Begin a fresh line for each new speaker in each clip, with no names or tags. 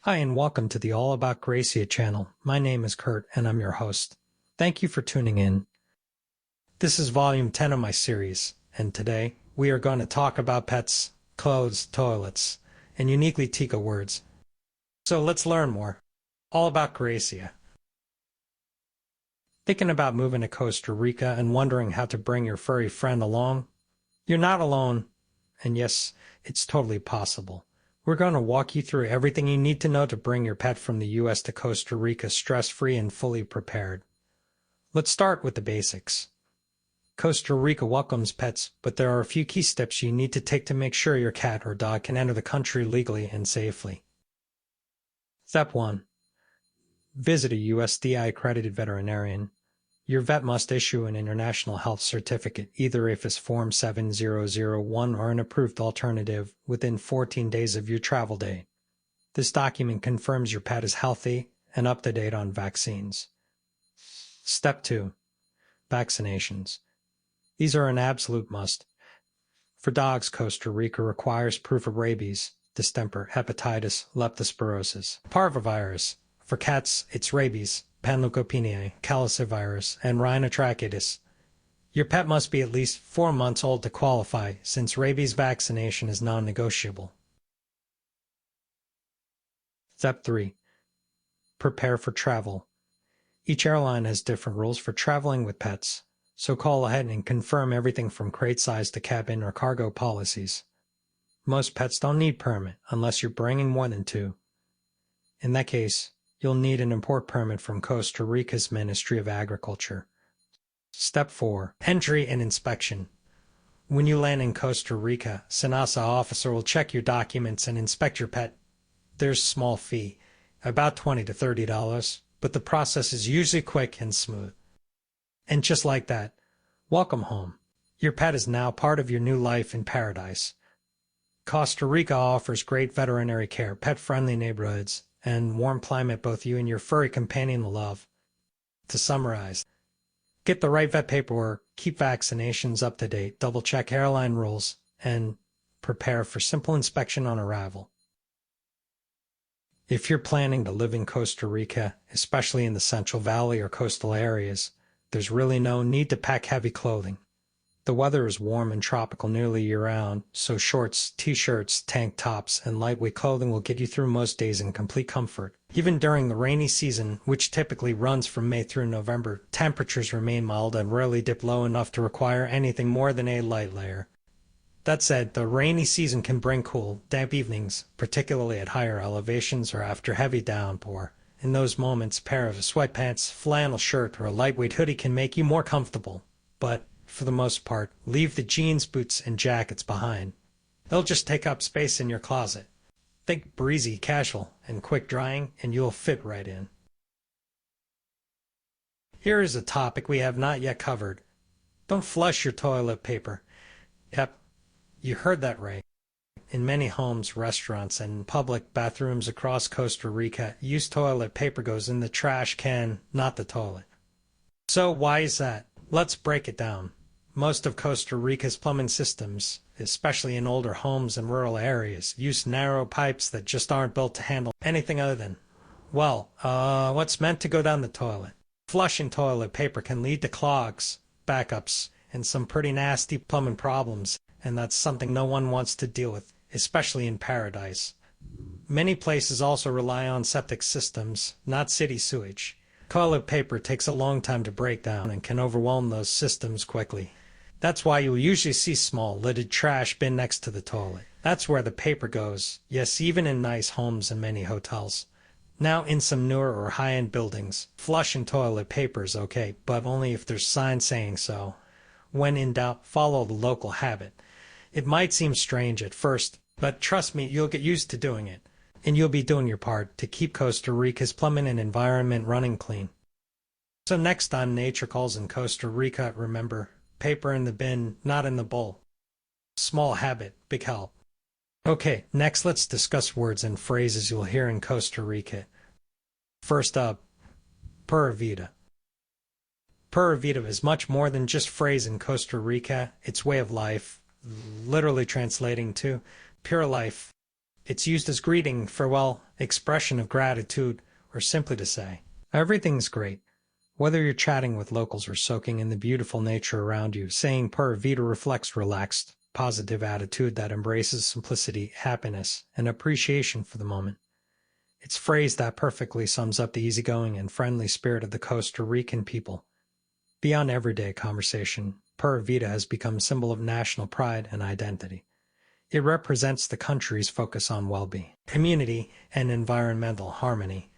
Hi, and welcome to the All About Grecia channel. My name is Kurt, and I'm your host. Thank you for tuning in. This is volume 10 of my series, and today we are going to talk about pets, clothes, toilets, and uniquely Tico words. So let's learn more. All About Grecia. Thinking about moving to Costa Rica and wondering how to bring your furry friend along? You're not alone, and yes, it's totally possible. We're going to walk you through everything you need to know to bring your pet from the US to Costa Rica stress-free and fully prepared. Let's start with the basics. Costa Rica welcomes pets, but there are a few key steps you need to take to make sure your cat or dog can enter the country legally and safely. Step 1. Visit a USDA-accredited veterinarian. Your vet must issue an international health certificate, either APHIS Form 7001 or an approved alternative, within 14 days of your travel date. This document confirms your pet is healthy and up to date on vaccines. Step 2. Vaccinations. These are an absolute must. For dogs, Costa Rica requires proof of rabies, distemper, hepatitis, leptospirosis, parvovirus. For cats, it's rabies, panleukopenia, calicivirus, and rhinotracheitis. Your pet must be at least 4 months old to qualify, since rabies vaccination is non-negotiable. Step 3. Prepare for travel. Each airline has different rules for traveling with pets, so call ahead and confirm everything from crate size to cabin or cargo policies. Most pets don't need permit unless you're bringing more than 2. In that case, you'll need an import permit from Costa Rica's Ministry of Agriculture. Step 4. Entry and inspection. When you land in Costa Rica, SENASA officer will check your documents and inspect your pet. There's a small fee, about $20 to $30, but the process is usually quick and smooth. And just like that, welcome home. Your pet is now part of your new life in paradise. Costa Rica offers great veterinary care, pet-friendly neighborhoods, and warm climate both you and your furry companion will love. To summarize, get the right vet paperwork, keep vaccinations up to date, double-check airline rules, and prepare for simple inspection on arrival. If you're planning to live in Costa Rica, especially in the Central Valley or coastal areas, there's really no need to pack heavy clothing. The weather is warm and tropical nearly year-round, so shorts, t-shirts, tank tops, and lightweight clothing will get you through most days in complete comfort. Even during the rainy season, which typically runs from May through November, temperatures remain mild and rarely dip low enough to require anything more than a light layer. That said, the rainy season can bring cool, damp evenings, particularly at higher elevations or after heavy downpour. In those moments, a pair of sweatpants, flannel shirt, or a lightweight hoodie can make you more comfortable. But for the most part, leave the jeans, boots, and jackets behind. They'll just take up space in your closet. Think breezy, casual, and quick drying, and you'll fit right in. Here is a topic we have not yet covered. Don't flush your toilet paper. Yep, you heard that right. In many homes, restaurants, and public bathrooms across Costa Rica, used toilet paper goes in the trash can, not the toilet. So why is that? Let's break it down. Most of Costa Rica's plumbing systems, especially in older homes and rural areas, use narrow pipes that just aren't built to handle anything other than, well, what's meant to go down the toilet. Flushing toilet paper can lead to clogs, backups, and some pretty nasty plumbing problems, and that's something no one wants to deal with, especially in paradise. Many places also rely on septic systems, not city sewage. Toilet paper takes a long time to break down and can overwhelm those systems quickly. That's why you'll usually see small, lidded trash bin next to the toilet. That's where the paper goes. Yes, even in nice homes and many hotels. Now, in some newer or high-end buildings, flushing toilet paper is okay, but only if there's signs saying so. When in doubt, follow the local habit. It might seem strange at first, but trust me, you'll get used to doing it. And you'll be doing your part to keep Costa Rica's plumbing and environment running clean. So next time nature calls in Costa Rica, remember, paper in the bin, not in the bowl. Small habit, big help. Okay, next let's discuss words and phrases you'll hear in Costa Rica. First up, pura vida. Pura vida is much more than just a phrase in Costa Rica. It's way of life, literally translating to pure life. It's used as greeting, farewell, expression of gratitude, or simply to say, everything's great. Whether you're chatting with locals or soaking in the beautiful nature around you, saying Pura Vida reflects relaxed, positive attitude that embraces simplicity, happiness, and appreciation for the moment. It's a phrase that perfectly sums up the easygoing and friendly spirit of the Costa Rican people. Beyond everyday conversation, Pura Vida has become a symbol of national pride and identity. It represents the country's focus on well-being, community, and environmental harmony.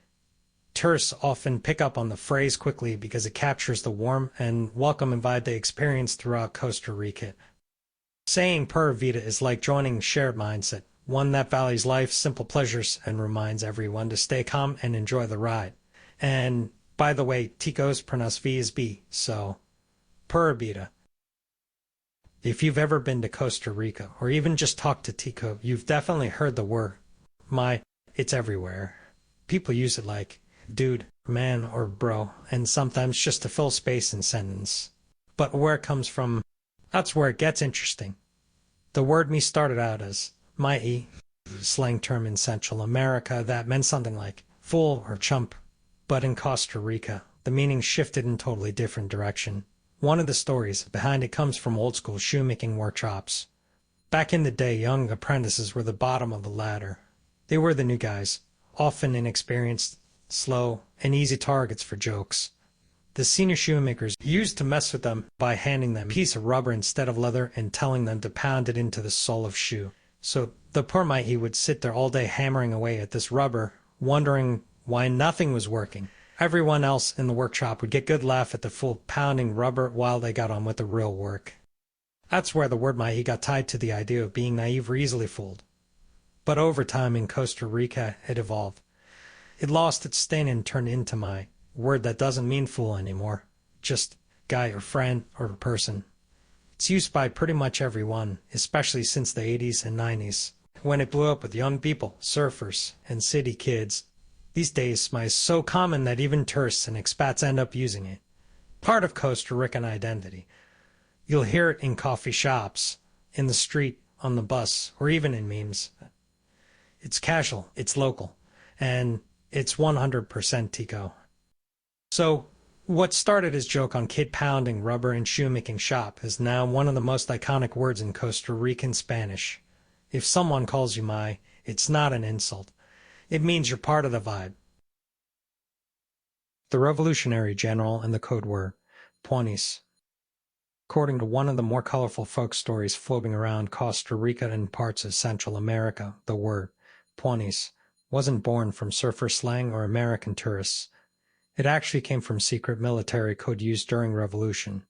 Tourists often pick up on the phrase quickly because it captures the warm and welcoming vibe they experience throughout Costa Rica. Saying Pura Vida is like joining a shared mindset, one that values life's simple pleasures and reminds everyone to stay calm and enjoy the ride. And by the way, Tico's pronounced V as B, so Pura Vida. If you've ever been to Costa Rica or even just talked to Tico, you've definitely heard the word. It's everywhere. People use it like dude, man, or bro, and sometimes just to fill space in sentence. But where it comes from, that's where it gets interesting. The word started out as mai, slang term in Central America that meant something like fool or chump. But in Costa Rica, the meaning shifted in a totally different direction. One of the stories behind it comes from old-school shoemaking workshops. Back in the day, young apprentices were the bottom of the ladder. They were the new guys, often inexperienced, slow, and easy targets for jokes. The senior shoemakers used to mess with them by handing them a piece of rubber instead of leather and telling them to pound it into the sole of shoe. So the poor mite would sit there all day hammering away at this rubber, wondering why nothing was working. Everyone else in the workshop would get good laugh at the fool pounding rubber while they got on with the real work. That's where the word mite got tied to the idea of being naive or easily fooled. But over time in Costa Rica, it evolved. It lost its sting and turned into my word that doesn't mean fool anymore, just guy or friend or person. It's used by pretty much everyone, especially since the 80s and 90s, when it blew up with young people, surfers, and city kids. These days, my is so common that even tourists and expats end up using it. Part of Costa Rican identity. You'll hear it in coffee shops, in the street, on the bus, or even in memes. It's casual, it's local, and it's 100% Tico. So, what started as a joke on kid pounding rubber in shoemaking shop is now one of the most iconic words in Costa Rican Spanish. If someone calls you it's not an insult. It means you're part of the vibe. The revolutionary general and the code were Puanis. According to one of the more colorful folk stories floating around Costa Rica and parts of Central America, the word Puanis wasn't born from surfer slang or American tourists. It actually came from secret military code used during Revolution.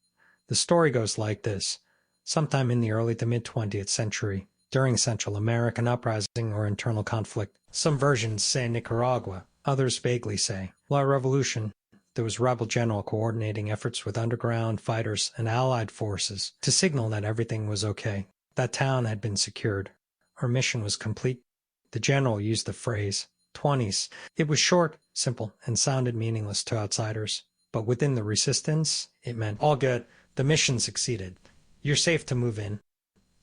The story goes like this. Sometime in the early to mid-20th century, during Central American uprising or internal conflict, some versions say Nicaragua, others vaguely say La Revolution. There was a rebel general coordinating efforts with underground fighters and allied forces to signal that everything was okay. That town had been secured. Our mission was complete. The general used the phrase, 20s. It was short, simple, and sounded meaningless to outsiders. But within the resistance, it meant, all good, the mission succeeded. You're safe to move in.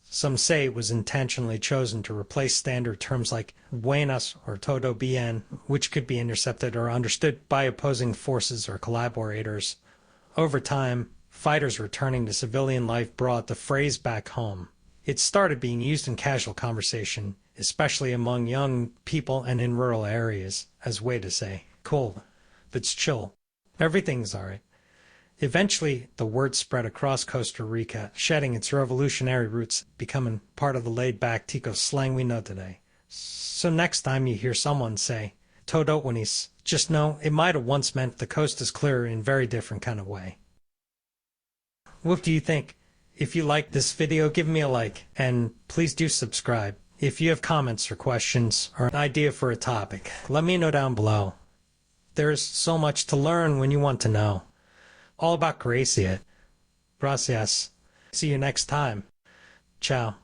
Some say it was intentionally chosen to replace standard terms like buenas or todo bien, which could be intercepted or understood by opposing forces or collaborators. Over time, fighters returning to civilian life brought the phrase back home. It started being used in casual conversation, especially among young people and in rural areas, as a way to say, cool, it's chill, everything's alright. Eventually, the word spread across Costa Rica, shedding its revolutionary roots, becoming part of the laid-back Tico slang we know today. So next time you hear someone say, todo buenis, just know it might have once meant the coast is clear in a very different kind of way. What do you think? If you liked this video, give me a like, and please do subscribe. If you have comments or questions or an idea for a topic, let me know down below. There's so much to learn when you want to know. All about Grecia. Gracias. See you next time. Ciao.